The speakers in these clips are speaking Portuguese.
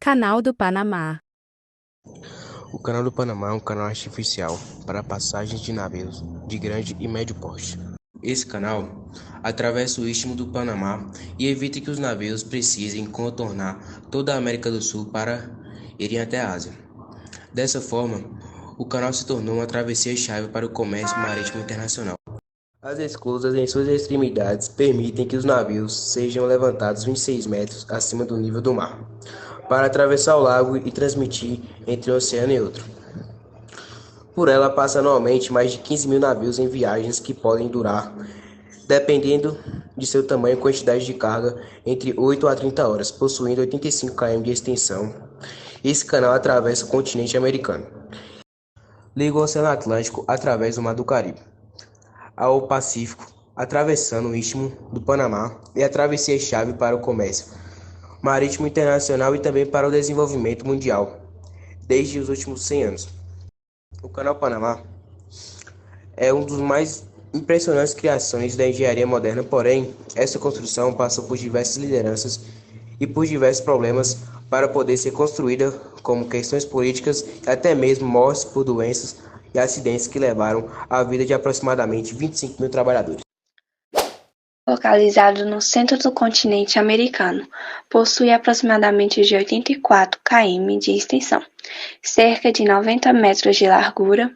Canal do Panamá. O Canal do Panamá é um canal artificial para passagens de navios de grande e médio porte. Esse canal atravessa o Istmo do Panamá e evita que os navios precisem contornar toda a América do Sul para irem até a Ásia. Dessa forma, o canal se tornou uma travessia-chave para o comércio marítimo internacional. As esclusas em suas extremidades permitem que os navios sejam levantados 26 metros acima do nível do mar, para atravessar o lago e transmitir entre um oceano e outro. Por ela passa anualmente mais de 15 mil navios em viagens que podem durar, dependendo de seu tamanho e quantidade de carga, entre 8 a 30 horas, possuindo 85 km de extensão. Esse canal atravessa o continente americano. Liga o Oceano Atlântico através do Mar do Caribe ao Pacífico, atravessando o Istmo do Panamá, e a travessia-chave para o comércio marítimo internacional e também para o desenvolvimento mundial desde os últimos 100 anos. O Canal Panamá é uma das mais impressionantes criações da engenharia moderna, porém, essa construção passou por diversas lideranças e por diversos problemas para poder ser construída, como questões políticas e até mesmo mortes por doenças e acidentes que levaram à vida de aproximadamente 25 mil trabalhadores. Localizado no centro do continente americano, possui aproximadamente de 84 km de extensão, cerca de 90 metros de largura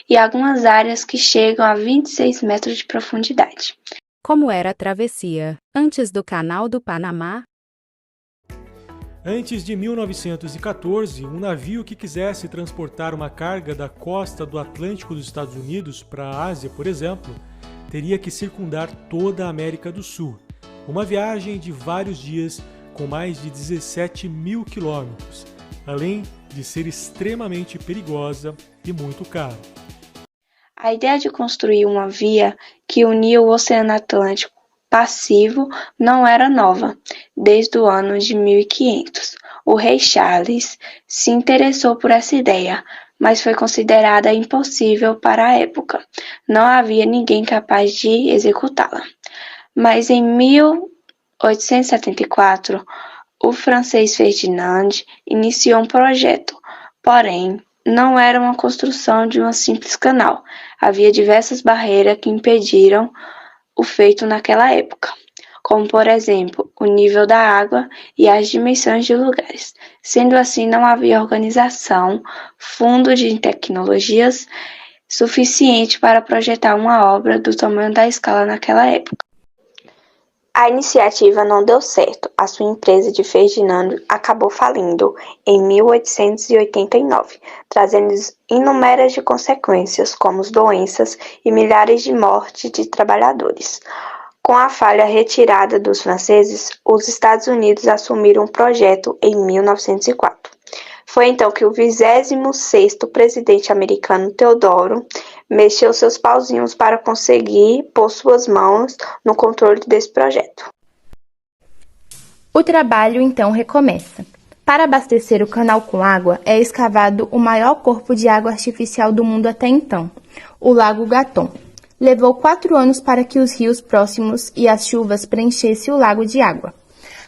e algumas áreas que chegam a 26 metros de profundidade. Como era a travessia antes do Canal do Panamá? Antes de 1914, um navio que quisesse transportar uma carga da costa do Atlântico dos Estados Unidos para a Ásia, por exemplo, teria que circundar toda a América do Sul, uma viagem de vários dias com mais de 17 mil quilômetros, além de ser extremamente perigosa e muito cara. A ideia de construir uma via que unia o Oceano Atlântico Pacífico não era nova. Desde o ano de 1500, o rei Charles se interessou por essa ideia, mas foi considerada impossível para a época. Não havia ninguém capaz de executá-la. Mas em 1874, o francês Ferdinand iniciou um projeto, porém, não era uma construção de um simples canal. Havia diversas barreiras que impediram o feito naquela época, como por exemplo, o nível da água e as dimensões de lugares. Sendo assim, não havia organização, fundo de tecnologias suficiente para projetar uma obra do tamanho da escala naquela época. A iniciativa não deu certo. A sua empresa de Ferdinando acabou falindo em 1889, trazendo inúmeras consequências, como doenças e milhares de mortes de trabalhadores. Com a falha retirada dos franceses, os Estados Unidos assumiram o projeto em 1904. Foi então que o 26º presidente americano, Teodoro, mexeu seus pauzinhos para conseguir pôr suas mãos no controle desse projeto. O trabalho então recomeça. Para abastecer o canal com água, é escavado o maior corpo de água artificial do mundo até então, o Lago Gatun. Levou 4 anos para que os rios próximos e as chuvas preenchessem o lago de água.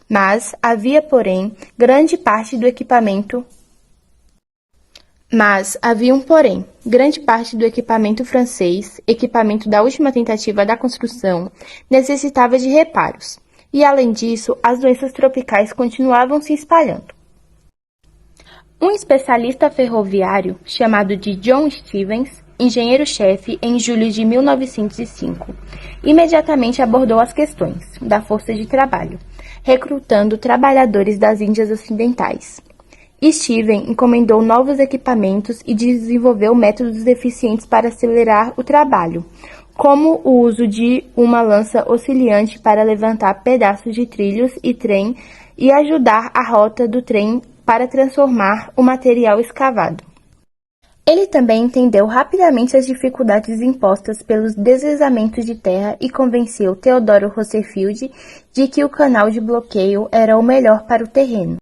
Mas havia, porém, grande parte do equipamento francês, equipamento da última tentativa da construção, necessitava de reparos. E, além disso, as doenças tropicais continuavam se espalhando. Um especialista ferroviário, chamado de John Stevens, engenheiro-chefe em julho de 1905, imediatamente abordou as questões da força de trabalho, recrutando trabalhadores das Índias Ocidentais. Steven encomendou novos equipamentos e desenvolveu métodos eficientes para acelerar o trabalho, como o uso de uma lança oscilante para levantar pedaços de trilhos e trem e ajudar a rota do trem para transformar o material escavado. Ele também entendeu rapidamente as dificuldades impostas pelos deslizamentos de terra e convenceu Theodore Roosevelt de que o canal de bloqueio era o melhor para o terreno.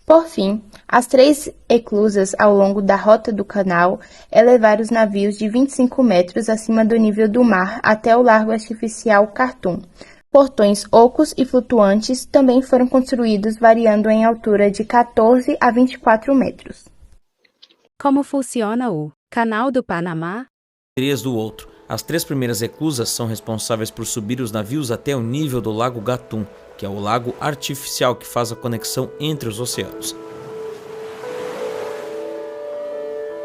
Por fim, as 3 eclusas ao longo da rota do canal elevaram os navios de 25 metros acima do nível do mar até o largo artificial Khartoum, Portões ocos e flutuantes também foram construídos, variando em altura de 14 a 24 metros. Como funciona o Canal do Panamá? Do outro. As 3 primeiras reclusas são responsáveis por subir os navios até o nível do Lago Gatun, que é o lago artificial que faz a conexão entre os oceanos.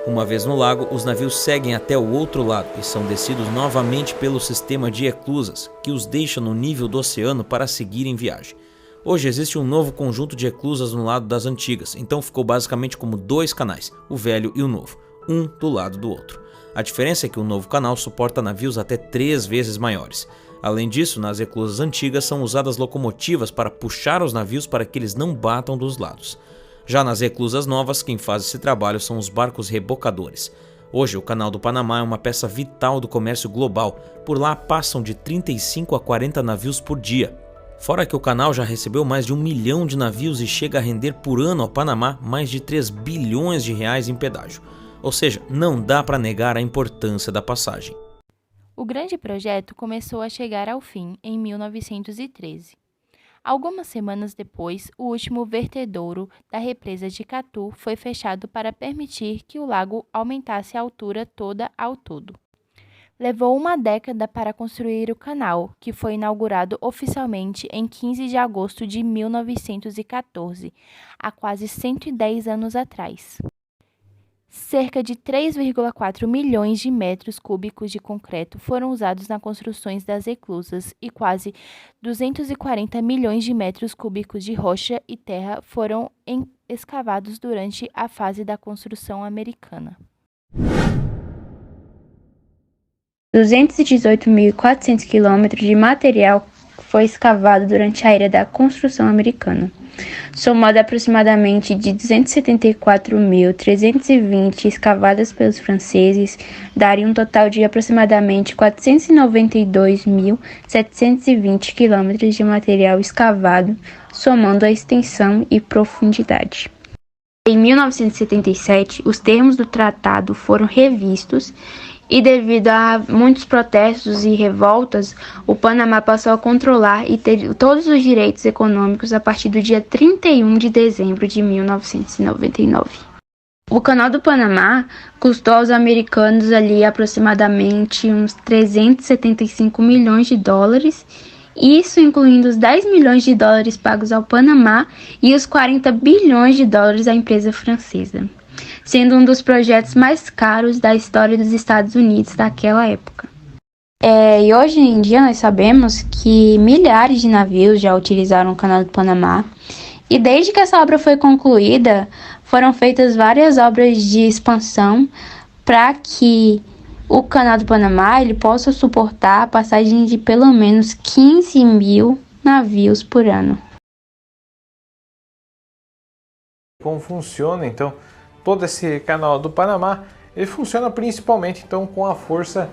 Uma vez no lago, os navios seguem até o outro lado e são descidos novamente pelo sistema de eclusas, que os deixa no nível do oceano para seguir em viagem. Hoje existe um novo conjunto de eclusas no lado das antigas, então ficou basicamente como 2 canais, o velho e o novo, um do lado do outro. A diferença é que o novo canal suporta navios até 3 vezes maiores. Além disso, nas eclusas antigas são usadas locomotivas para puxar os navios para que eles não batam dos lados. Já nas reclusas novas, quem faz esse trabalho são os barcos rebocadores. Hoje, o Canal do Panamá é uma peça vital do comércio global. Por lá passam de 35 a 40 navios por dia. Fora que o canal já recebeu mais de 1 milhão de navios e chega a render por ano ao Panamá mais de 3 bilhões de reais em pedágio. Ou seja, não dá para negar a importância da passagem. O grande projeto começou a chegar ao fim em 1913. Algumas semanas depois, o último vertedouro da represa de Catu foi fechado para permitir que o lago aumentasse a altura toda ao todo. Levou uma década para construir o canal, que foi inaugurado oficialmente em 15 de agosto de 1914, há quase 110 anos atrás. Cerca de 3,4 milhões de metros cúbicos de concreto foram usados na construção das eclusas e quase 240 milhões de metros cúbicos de rocha e terra foram escavados durante a fase da construção americana. 218.400 quilômetros de material foi escavado durante a era da construção americana, somado aproximadamente de 274.320 escavadas pelos franceses, daria um total de aproximadamente 492.720 quilômetros de material escavado, somando a extensão e profundidade. Em 1977, os termos do tratado foram revistos e, devido a muitos protestos e revoltas, o Panamá passou a controlar e ter todos os direitos econômicos a partir do dia 31 de dezembro de 1999. O Canal do Panamá custou aos americanos ali aproximadamente uns 375 milhões de dólares, isso incluindo os 10 milhões de dólares pagos ao Panamá e os 40 bilhões de dólares à empresa francesa, sendo um dos projetos mais caros da história dos Estados Unidos daquela época. E hoje em dia nós sabemos que milhares de navios já utilizaram o Canal do Panamá, e desde que essa obra foi concluída, foram feitas várias obras de expansão para que o Canal do Panamá ele possa suportar a passagem de pelo menos 15 mil navios por ano. Como funciona então todo esse Canal do Panamá? Ele funciona principalmente então com a força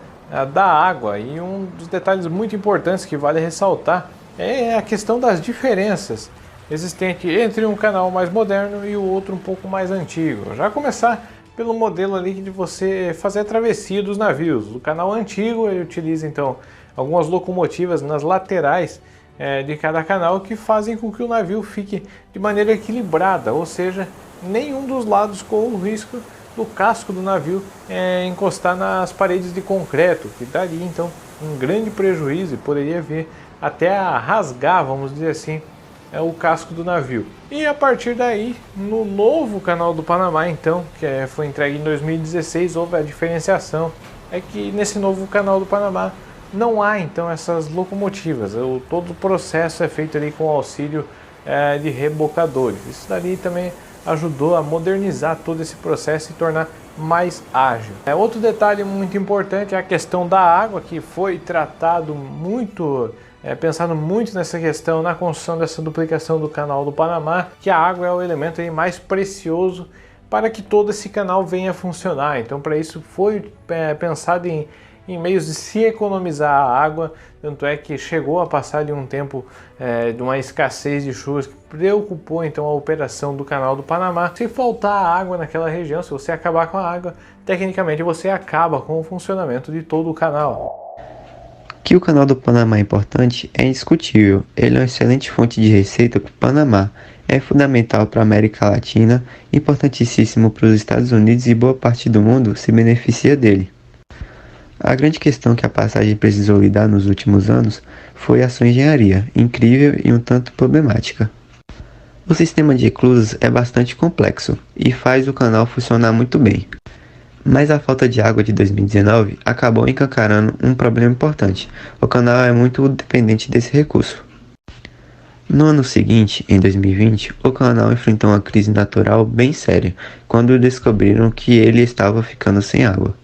da água, e um dos detalhes muito importantes que vale ressaltar é a questão das diferenças existentes entre um canal mais moderno e o outro um pouco mais antigo. Já começar pelo modelo ali de você fazer a travessia dos navios. O canal antigo ele utiliza então algumas locomotivas nas laterais de cada canal que fazem com que o navio fique de maneira equilibrada, ou seja, nenhum dos lados corre o risco do casco do navio encostar nas paredes de concreto, que daria então um grande prejuízo e poderia vir até a rasgar, vamos dizer assim, o casco do navio. E a partir daí, no novo Canal do Panamá, então, que foi entregue em 2016, houve a diferenciação, é que nesse novo Canal do Panamá não há então essas locomotivas, todo o processo é feito ali com o auxílio de rebocadores. Isso dali também ajudou a modernizar todo esse processo e tornar mais ágil. Outro detalhe muito importante é a questão da água, que foi tratado muito, pensando muito nessa questão na construção dessa duplicação do Canal do Panamá, que a água é o elemento aí mais precioso para que todo esse canal venha a funcionar. Então, para isso foi pensado em meios de se economizar a água, tanto é que chegou a passar de um tempo de uma escassez de chuvas que preocupou então a operação do Canal do Panamá. Se faltar água naquela região, se você acabar com a água, tecnicamente você acaba com o funcionamento de todo o canal. Que o Canal do Panamá é importante é indiscutível. Ele é uma excelente fonte de receita para o Panamá. É fundamental para a América Latina, importantíssimo para os Estados Unidos e boa parte do mundo se beneficia dele. A grande questão que a passagem precisou lidar nos últimos anos foi a sua engenharia, incrível e um tanto problemática. O sistema de eclusas é bastante complexo e faz o canal funcionar muito bem. Mas a falta de água de 2019 acabou encancarando um problema importante. O canal é muito dependente desse recurso. No ano seguinte, em 2020, o canal enfrentou uma crise natural bem séria, quando descobriram que ele estava ficando sem água.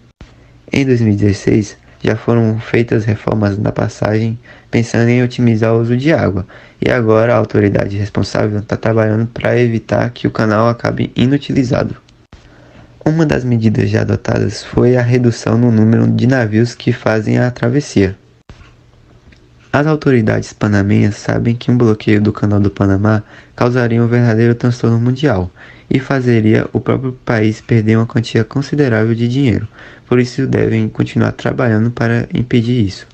Em 2016, já foram feitas reformas na passagem pensando em otimizar o uso de água, e agora a autoridade responsável está trabalhando para evitar que o canal acabe inutilizado. Uma das medidas já adotadas foi a redução no número de navios que fazem a travessia. As autoridades panamenhas sabem que um bloqueio do Canal do Panamá causaria um verdadeiro transtorno mundial e fazeria o próprio país perder uma quantia considerável de dinheiro, por isso devem continuar trabalhando para impedir isso.